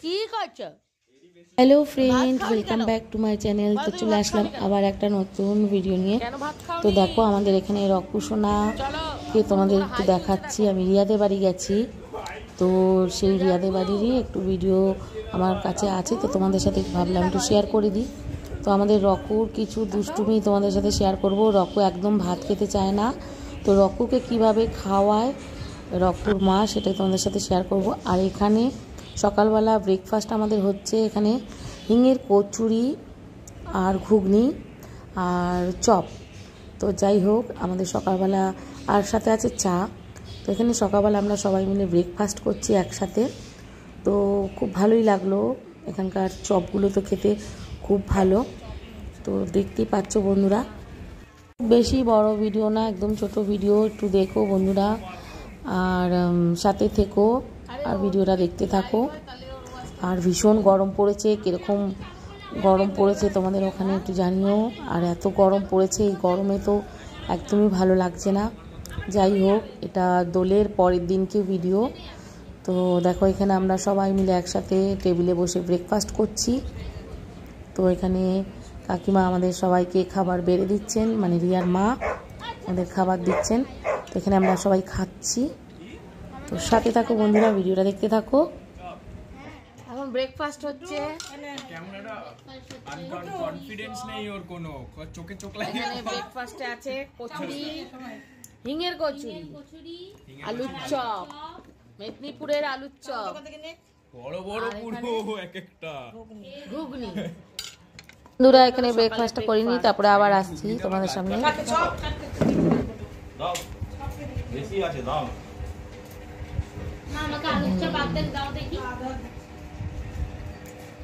কি করছো? Hello friend, welcome back to my channel. তো চলে আসলাম আবার একটা নতুন ভিডিও নিয়ে। তো দেখো আমাদের এখানে রকুসোনাকে তোমাদের একটু দেখাচ্ছি। আমি রিয়াদের বাড়ি গেছি, তো সেই রিয়াদের বাড়িরই একটু ভিডিও আমার কাছে আছে, তো তোমাদের সাথে ভাবলাম একটু শেয়ার করে দিই। তো আমাদের রকুর কিছু দুষ্টুমি তোমাদের সাথে শেয়ার করব। রকু একদম ভাত খেতে চায় না, তো রকুকে কিভাবে খাওয়ায় রকুর মা সেটাই তোমাদের সাথে শেয়ার করব। আর এখানে সকালবেলা ব্রেকফাস্ট আমাদের হচ্ছে এখানে হিঙের কচুরি আর ঘুগনি আর চপ। তো যাই হোক, আমাদের সকালবেলা আর সাথে আছে চা। তো এখানে সকালবেলা আমরা সবাই মিলে ব্রেকফাস্ট করছি একসাথে। তো খুব ভালোই লাগলো, এখানকার চপগুলো তো খেতে খুব ভালো। তো দেখতেই পাচ্ছ বন্ধুরা, বেশি বড় ভিডিও না, একদম ছোট ভিডিও, একটু দেখো বন্ধুরা আর সাথে থেকো আর ভিডিওটা দেখতে থাকো। আর ভীষণ গরম পড়েছে, কীরকম গরম পড়েছে তোমাদের ওখানে একটু জানিও। আর এত গরম পড়েছে, এই গরমে তো একদমই ভালো লাগছে না। যাই হোক, এটা দোলের পরের দিনকে ভিডিও। তো দেখো এখানে আমরা সবাই মিলে একসাথে টেবিলে বসে ব্রেকফাস্ট করছি। তো এখানে কাকিমা আমাদের সবাইকে খাবার বেড়ে দিচ্ছেন, মানে রিয়ার মা আমাদের খাবার দিচ্ছেন। তো এখানে আমরা সবাই খাচ্ছি। তো সাথে থাকো বন্ধুরা, ভিডিওটা দেখতে থাকো। এখন ব্রেকফাস্ট হচ্ছে। কনফিডেন্স নেই ওর কোনো, চোখে চোখ লাগে। এখানে ব্রেকফাস্টে আছে কচুরি, হিঙের কচুরি, আলুর চপ, মেদিনীপুরের আলুর চপ, বড় বড় পুরো এক একটা ঘুগনি। বন্ধুরা এখানে ব্রেকফাস্টটা করিনি, তারপরে আবার আসছি তোমাদের সামনে। দাও বেশি আছে, দাও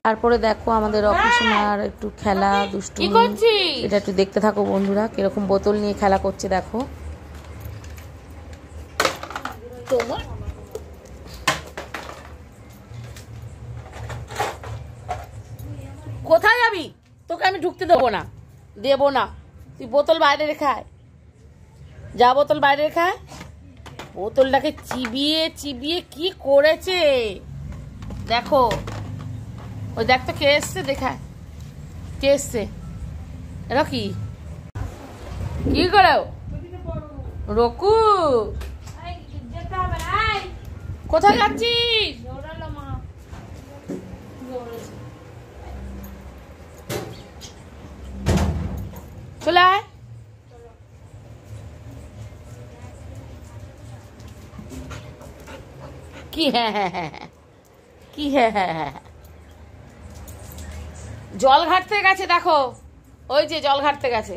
তারপরে দেখো আমাদের রকুসোনার একটু খেলা দুষ্টুমি, এটা একটু দেখতে থাকো বন্ধুরা, কিরকম বোতল নিয়ে খেলা করছে দেখো। কোথায় যাবি? তোকে আমি ঢুকতে দেবো না, তুই বোতল বাইরে রেখে আয়। যা, বোতল বাইরে রেখে আয়। বোতলটাকে চিবিয়ে চিবিয়ে কি করেছে দেখো। ওই দেখ তো কে এসছে, দেখায় কে এসছে। এটা কি কি করে রকু? কোথায় যাচ্ছিস? চলে আয়। কি হ্যাঁ হ্যাঁ হ্যাঁ কি হ্যাঁ হ্যাঁ হ্যাঁ, জল ঘাটতে গেছে দেখো, ওই যে জল ঘাটতে গেছে।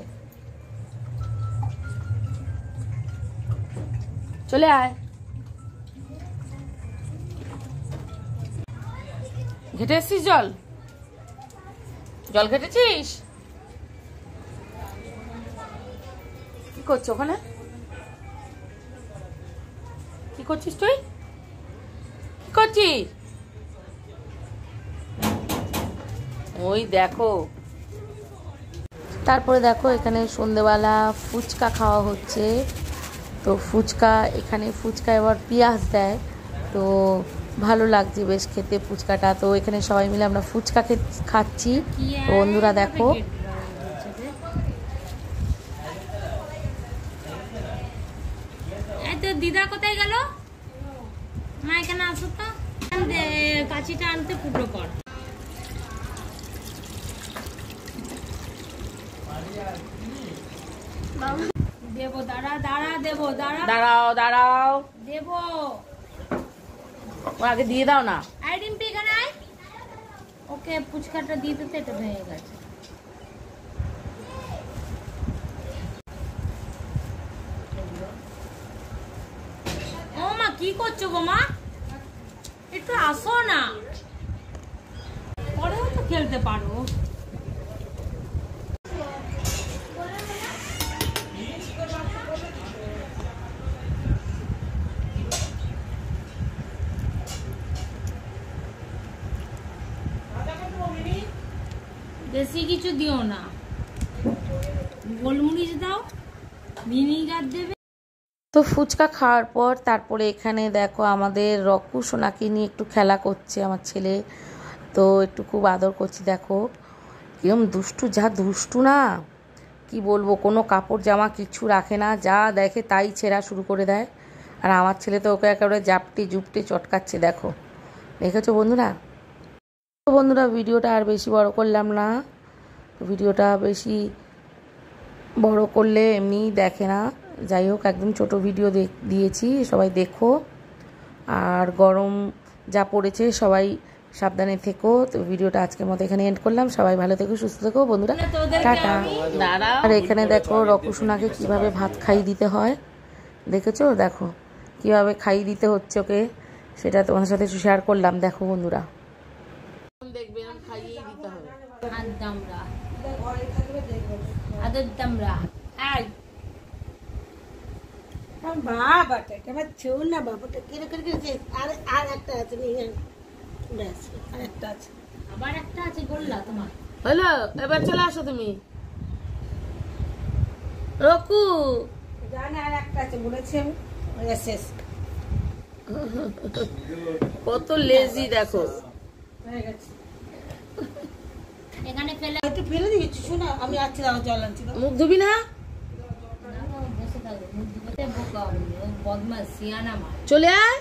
চলে আয়। ঘেটে এসছিস জল ঘেটেছিস? কি করছো ওখানে? কি করছিস তুই? কি করছিস? ওই দেখো। তারপরে দেখো এখানে সন্ধেবেলা ফুচকা খাওয়া হচ্ছে। তো ফুচকা, এখানে ফুচকা এবার পেঁয়াজ দেয়, তো ভালো লাগছে বেশ খেতে ফুচকাটা। তো এখানে সবাই মিলে আমরা ফুচকা খাচ্ছি। তো বন্ধুরা দেখো, দিদা কোথায় গেল? মা এখানে আসো তো, কাঁচিটা আনতে ফুটো কর। দেবো, দাঁড়াও দেবো। ও আগে দিয়ে দাও না। ডিম্পি এখানে আয়, ওকে ফুচকাটা দিয়ে দিতে, এটা ভেঙে গেছে। ও মা কি করছো গো মা? একটু আসো না, পরেও তো খেলতে পারো। বেশি কিছু দিও না, গোলমরিচ দাও, ভিনিগার দেবে। তো ফুচকা খাওয়ার পর তারপরে এখানে দেখো আমাদের রকু সোনাকে নিয়ে একটু খেলা করছে আমার ছেলে, তো একটু খুব আদর করছি। দেখো কিরম দুষ্টু, যা দুষ্টু না কি বলবো, কোনো কাপড় জামা কিছু রাখে না, যা দেখে তাই ছেঁড়া শুরু করে দেয়। আর আমার ছেলে তো ওকে একেবারে জাপটি জুপটি চটকাচ্ছে, দেখো দেখেছো বন্ধুরা। তো বন্ধুরা ভিডিওটা আর বেশি বড় করলাম না, ভিডিওটা বেশি বড় করলে এমনি দেখে না, যাই হোক একদম ছোট ভিডিও দিয়েছি, সবাই দেখো। আর গরম যা পড়েছে সবাই সাবধানে থেকো। তো ভিডিওটা আজকের মতো এখানে এন্ড করলাম, সবাই ভালো থেকো সুস্থ থেকো বন্ধুরা, টাটা। আর এখানে দেখো রকু সোনাকে কীভাবে ভাত খাইয়ে দিতে হয় দেখেছো, দেখো কীভাবে খাইয়ে দিতে হচ্ছে ওকে, সেটা তোমাদের সাথে শেয়ার করলাম। দেখো বন্ধুরা দেখবে খাইয়ে দিতে হবে। বাবাটা আমার ছোট না, বাবাটা কিরকম আর একটা আছে, ব্যাস আর একটা আছে, আবার একটা আছে গোল্লা তোমার। হলো, এবার চলে আসো তুমি। রকু জানে আর একটা আছে বলেছি আমি, শেষ কত লেজি দেখো, হয়ে গেছে। এখানে ফেলে একটু ফেলে দিয়েছি, শোনা আমি আছি, জল আনছি। মুখ ধুবি না? বসে থাকো, মুখ ধুতে বোকা বদমাস সিয়ানা মা। চলে আয়,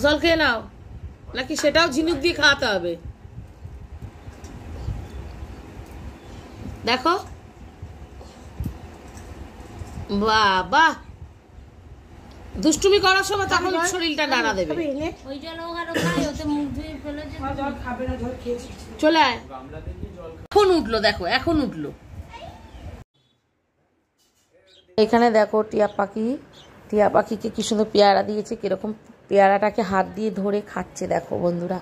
জল খেয়ে নাও, নাকি সেটাও ঝিনুক দিয়ে খাওয়াতে হবে? দেখো বাবা, দুষ্টুমি করার সময় তখন শরীরটা নাড়া দেবে। ওই জল ওখানে খাই, ওতে মুখ ধুয়ে ফেলে যে জল খাবে না, জল খেয়েছি। চলে আয়, এখন উঠলো, দেখো এখন উঠলো। এখানে দেখো টিয়া পাখিকে কি সুন্দর পেয়ারা দিয়েছে, কিরকম পেয়ারাটাকে হাত দিয়ে ধরে খাচ্ছে দেখো বন্ধুরা।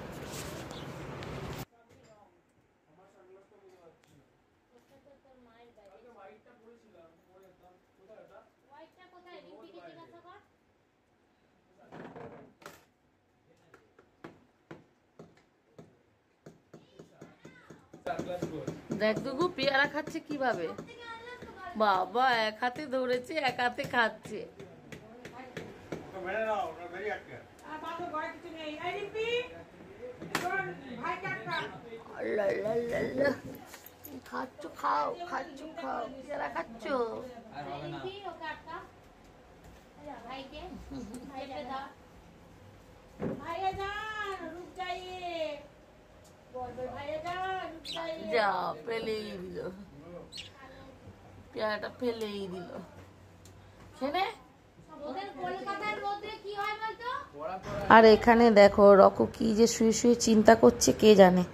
দেখ দুগু পেয়ারা খাচ্ছে কিভাবে, বাবা এক হাতে ধরেছে এক হাতে খাচ্ছে। খাচ্ছ খাও, খাচ্ছ খাও, পেয়ারা খাচ্ছ। ভাইকে ভাইকে দাও। ভাইয়া যান, রুক যাইয়ে, ভাইয়া যান, রুক যাইয়ে। যা ফেলেই দিল, পেয়ারাটা ফেলেই দিল। খেলে ওদের কলকাতার রোদে কি হয় বলতো? আর এখানে দেখো রকু কি যে শুয়ে শুয়ে চিন্তা করছে কে জানে।